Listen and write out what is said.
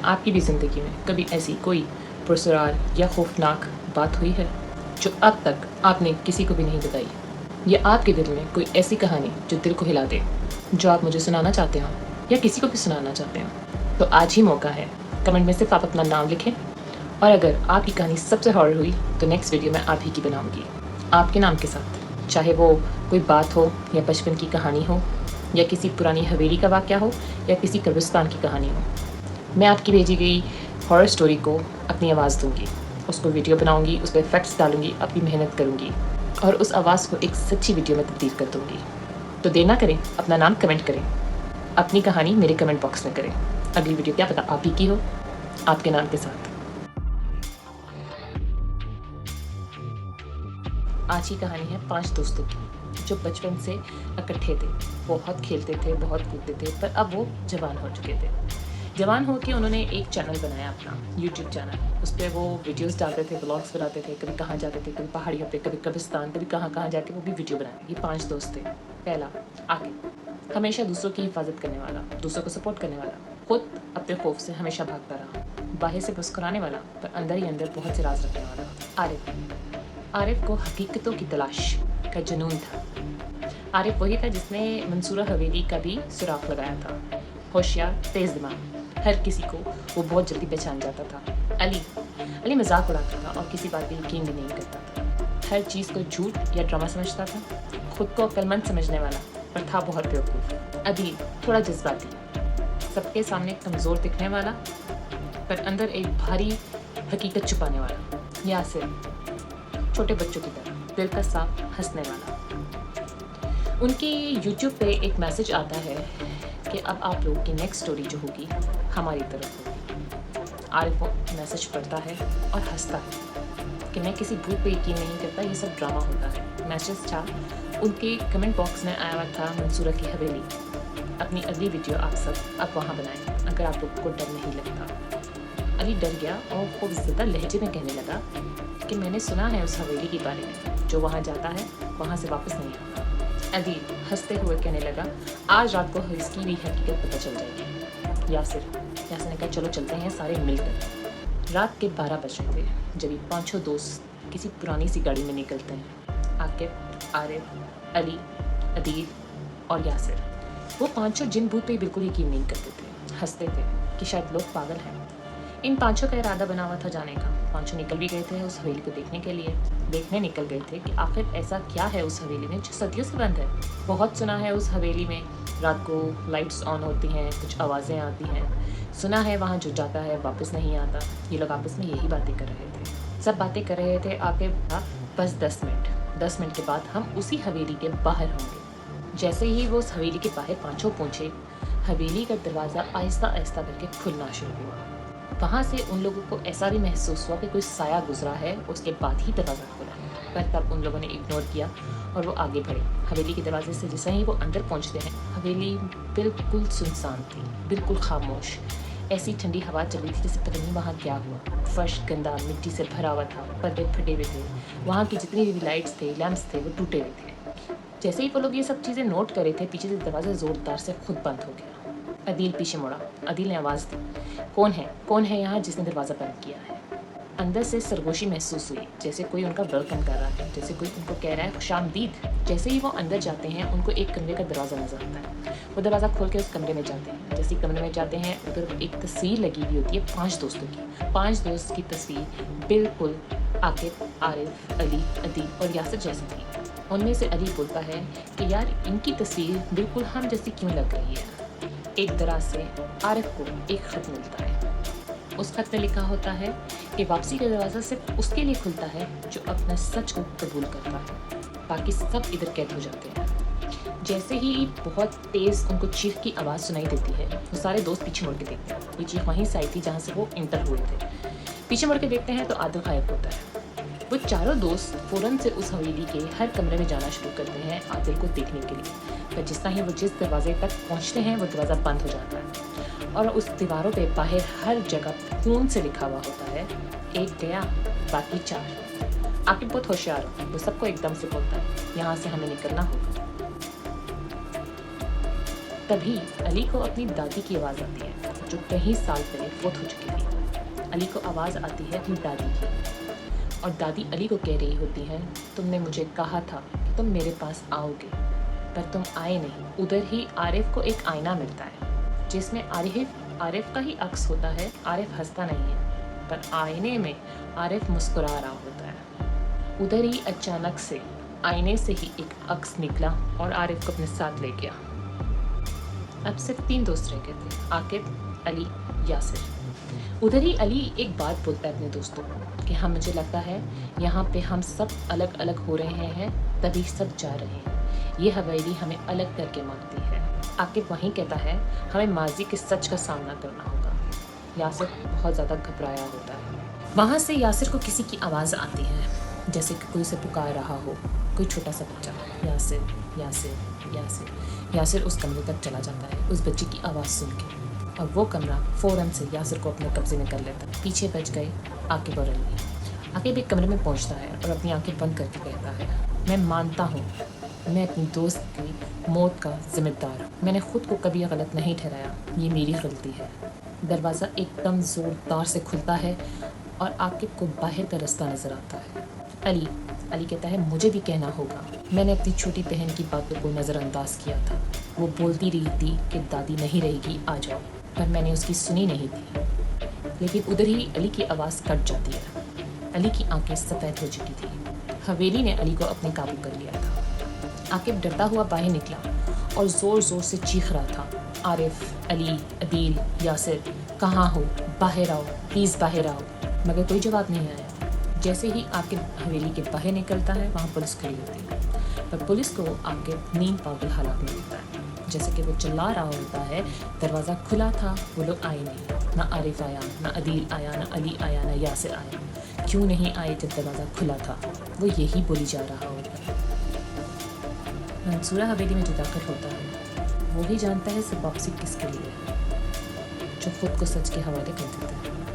आपकी भी ज़िंदगी में कभी ऐसी कोई पुरस्कार या खौफनाक बात हुई है जो अब तक आपने किसी को भी नहीं बताई, या आपके दिल में कोई ऐसी कहानी जो दिल को हिला दे, जो आप मुझे सुनाना चाहते हो या किसी को भी सुनाना चाहते हो, तो आज ही मौका है। कमेंट में सिर्फ आप अपना नाम लिखें, और अगर आपकी कहानी सबसे हॉरर हुई तो नेक्स्ट वीडियो मैं आप ही की बनाऊंगी, आपके नाम के साथ। चाहे वो कोई बात हो या बचपन की कहानी हो, या किसी पुरानी हवेली का वाक़या हो, या किसी कब्रिस्तान की कहानी हो, मैं आपकी भेजी गई हॉरर स्टोरी को अपनी आवाज़ दूंगी, उसको वीडियो बनाऊंगी, उस पर इफेक्ट्स डालूंगी, अपनी मेहनत करूंगी और उस आवाज़ को एक सच्ची वीडियो में तब्दील कर दूंगी। तो देर ना करें, अपना नाम कमेंट करें, अपनी कहानी मेरे कमेंट बॉक्स में करें। अगली वीडियो क्या पता आप ही की हो, आपके नाम के साथ। आज की कहानी है 5 दोस्तों की जो बचपन से इकट्ठे थे, बहुत खेलते थे, बहुत कूदते थे, पर अब वो जवान हो चुके थे। जवान होकर उन्होंने एक चैनल बनाया, अपना यूट्यूब चैनल। उस पर वो वीडियोस डालते थे, व्लॉग्स बनाते थे, कभी कहाँ जाते थे, कभी पहाड़ियों पे, कभी कब्रिस्तान, कभी कहाँ कहाँ जाके वो भी वीडियो बनाए। ये 5 दोस्त थे। पहला आगे, हमेशा दूसरों की हिफाजत करने वाला, दूसरों को सपोर्ट करने वाला, खुद अपने खौफ से हमेशा भागता रहा, बाहर से मुस्कुराने वाला पर अंदर ही अंदर बहुत से राज रखने वाला आरिफ को हकीकतों की तलाश का जुनून था। आरिफ वही था जिसने मंसूरा हवेली का भी सुराख लगाया था। होशियार, तेज दिमाग, हर किसी को वो बहुत जल्दी पहचान जाता था। अली मजाक उड़ाता था और किसी बात पर यकीन भी नहीं करता था। हर चीज़ को झूठ या ड्रामा समझता था। खुद को अक्लमंद समझने वाला पर था बहुत बेवकूफ़। अदील थोड़ा जज्बाती, सबके सामने कमज़ोर दिखने वाला पर अंदर एक भारी हकीकत छुपाने वाला। यासिर छोटे बच्चों की तरह दिल का साफ हंसने वाला। उनके यूट्यूब पे एक मैसेज आता है कि अब आप लोगों की नेक्स्ट स्टोरी जो होगी हमारी तरफ होगी। आरिफ वो मैसेज पढ़ता है और हंसता है कि मैं किसी भूत पे यकीन नहीं करता, ये सब ड्रामा होता है। मैसेज था उनके कमेंट बॉक्स में आया हुआ था, मंसूरा की हवेली। अपनी अगली वीडियो आप सब अब वहाँ बनाएं अगर आप लोगों को डर नहीं लगता। अली डर गया और खूब ज़्यादा लहजे में कहने लगा कि मैंने सुना है उस हवेली के बारे में, जो वहाँ जाता है वहाँ से वापस नहीं आता। अदील हंसते हुए कहने लगा, आज रात को इसकी भी हकीकत पता चल जाएगी। यासिर ने कहा, चलो चलते हैं सारे मिलकर। रात के 12 बज रहे थे जब ये 5 दोस्त किसी पुरानी सी गाड़ी में निकलते हैं। आकिब, आरिफ, अली, अदील और यासिर। वो 5 जिन भूत पे बिल्कुल यकीन नहीं करते थे, हंसते थे कि शायद लोग पागल हैं। इन 5 का इरादा बना हुआ था जाने का। 5 निकल भी गए थे उस हवेली को देखने के लिए। देखने निकल गए थे कि आखिर ऐसा क्या है उस हवेली में जो सदियों से बंद है। बहुत सुना है उस हवेली में रात को लाइट्स ऑन होती हैं, कुछ आवाज़ें आती हैं। सुना है वहाँ जो जाता है वापस नहीं आता। ये लोग आपस में यही बातें कर रहे थे। सब बातें कर रहे थे। आखिर बस 10 मिनट के बाद हम उसी हवेली के बाहर होंगे। जैसे ही वो उस हवेली के बाहर 5 पहुँचे, हवेली का दरवाज़ा आहिस्ता आहिस्ता करके खुलना शुरू हुआ। वहाँ से उन लोगों को ऐसा भी महसूस हुआ कि कोई साया गुजरा है, उसके बाद ही दरवाज़ा खोला। पर तब उन लोगों ने इग्नोर किया और वो आगे बढ़े। हवेली के दरवाजे से जैसे ही वो अंदर पहुँचते हैं, हवेली बिल्कुल सुनसान थी, बिल्कुल खामोश। ऐसी ठंडी हवा चल रही थी जैसे पता नहीं वहाँ क्या हुआ। फर्श गंदा मिट्टी से भरा हुआ था, पर्दे फटे हुए थे, वहाँ की जितनी भी लाइट्स थे, लैंप्स थे, वो टूटे हुए थे। जैसे ही वो लोग ये सब चीज़ें नोट कर रहे थे, पीछे से दरवाज़ा ज़ोरदार से खुद बंद हो गया। अदील पीछे मुड़ा। अदील ने आवाज़ दी, कौन है यहाँ जिसने दरवाज़ा बंद किया है? अंदर से सरगोशी महसूस हुई, जैसे कोई उनका वेलकम कर रहा है, जैसे कोई उनको कह रहा है खुशामदीद। जैसे ही वो अंदर जाते हैं, उनको एक कमरे का दरवाज़ा नजर आता है। वो दरवाज़ा खोल के उस कमरे में जाते हैं। जैसे ही कमरे में जाते हैं, उधर एक तस्वीर लगी हुई होती है 5 दोस्तों की। 5 दोस्त की तस्वीर बिल्कुल आकिब, आरिफ, अली, अदील और यासिर जैसी थी। उनमें से अली बोलता है कि यार इनकी तस्वीर बिल्कुल हम जैसी क्यों लग रही है। एक दराज से आरिफ को एक ख़त मिलता है। उस खत में लिखा होता है कि वापसी का दरवाज़ा सिर्फ उसके लिए खुलता है जो अपना सच को कबूल करता है, बाकी सब इधर कैद हो जाते हैं। जैसे ही बहुत तेज़ उनको चीख की आवाज़ सुनाई देती है, वो सारे दोस्त पीछे मुड़ के देखते हैं। ये चीख वहीं से आई थी जहाँ से वो इंटर हुए थे। पीछे मुड़ के देखते हैं तो आदिल गायब होता है। वो चारों दोस्त फ़ौरन से उस हवेली के हर कमरे में जाना शुरू करते हैं आदिल को देखने के लिए। पर जिस तरह ही वो जिस दरवाजे तक पहुँचते हैं, वो दरवाज़ा बंद हो जाता है और उस दीवारों पे बाहर हर जगह खून से लिखा हुआ होता है, एक गया बाकी 4। आकिब बहुत होशियार हो, वो सबको एकदम से बोलता है, यहाँ से हमें निकलना होगा। तभी अली को अपनी दादी की आवाज़ आती है। जो कई साल पहले फौत हो चुकी थी। अली को आवाज़ आती है अपनी दादी की, और दादी अली को कह रही होती है, तुमने मुझे कहा था कि तुम मेरे पास आओगे, पर तुम आए नहीं। उधर ही आरिफ को एक आईना मिलता है जिसमें आरिफ का ही अक्स होता है। आरिफ हंसता नहीं है, पर आईने में आरिफ मुस्कुरा रहा होता है। उधर ही अचानक से आईने से ही एक अक्स निकला और आरिफ को अपने साथ ले गया। अब सिर्फ 3 दोस्त रह गए थे, आकिब, अली, यासिर। उधर ही अली एक बात बोलता है अपने दोस्तों को कि हाँ, मुझे लगता है यहाँ पे हम सब अलग अलग हो रहे हैं, तभी सब जा रहे हैं। ये हवेली हमें अलग करके मांगती है। आकिब वहीं कहता है, हमें माजी के सच का सामना करना होगा। यासिर बहुत ज़्यादा घबराया होता है। वहाँ से यासिर को किसी की आवाज़ आती है, जैसे कि कोई उसे पुकार रहा हो, कोई छोटा सा बच्चा। यासिर, यासिर, यासिर। यासिर उस कमरे तक चला जाता है उस बच्चे की आवाज़ सुन के, और वो कमरा फ़ौरन से यासिर को अपने कब्जे में कर लेता है। पीछे बच गए आकिब और अली। आकिब एक कमरे में पहुंचता है और अपनी आंखें बंद करके कहता है, मैं मानता हूँ मैं अपनी दोस्त की मौत का जिम्मेदार हूँ। मैंने ख़ुद को कभी गलत नहीं ठहराया, ये मेरी गलती है। दरवाज़ा एकदम ज़ोरदार से खुलता है और आकिब को बाहर का रास्ता नज़र आता है। अली कहता है, मुझे भी कहना होगा, मैंने अपनी छोटी बहन की बातों को नज़रअंदाज किया था। वो बोलती रही थी कि दादी नहीं रहेगी, आ जाओ, पर मैंने उसकी सुनी नहीं थी। लेकिन उधर ही अली की आवाज़ कट जाती है। अली की आंखें सफ़ेद हो चुकी थी। हवेली ने अली को अपने काबू कर लिया था। आकिब डरता हुआ बाहर निकला और ज़ोर ज़ोर से चीख रहा था, आरिफ, अली, अदील, यासिर, कहाँ हो, बाहर आओ, प्लीज़ बाहर आओ। मगर कोई जवाब नहीं आया। जैसे ही आकिब हवेली के बाहर निकलता है, वहाँ पुलिस खड़ी होती है, पर पुलिस को आकिब नींद पागल हालात में मिलता है। जैसे कि वो चिल्ला रहा होता है, दरवाज़ा खुला था, वो लोग आए नहीं, ना आरिफ आया, ना अदील आया, ना अली आया, ना यासिर आया। क्यों नहीं आए जब दरवाज़ा खुला था? वो यही बोली जा रहा होता है। मंसूरा हवेली में जो दाखिल होता है, वो ही जानता है सब वापसी किसके लिए है, जो खुद को सच के हवाले कर देता है।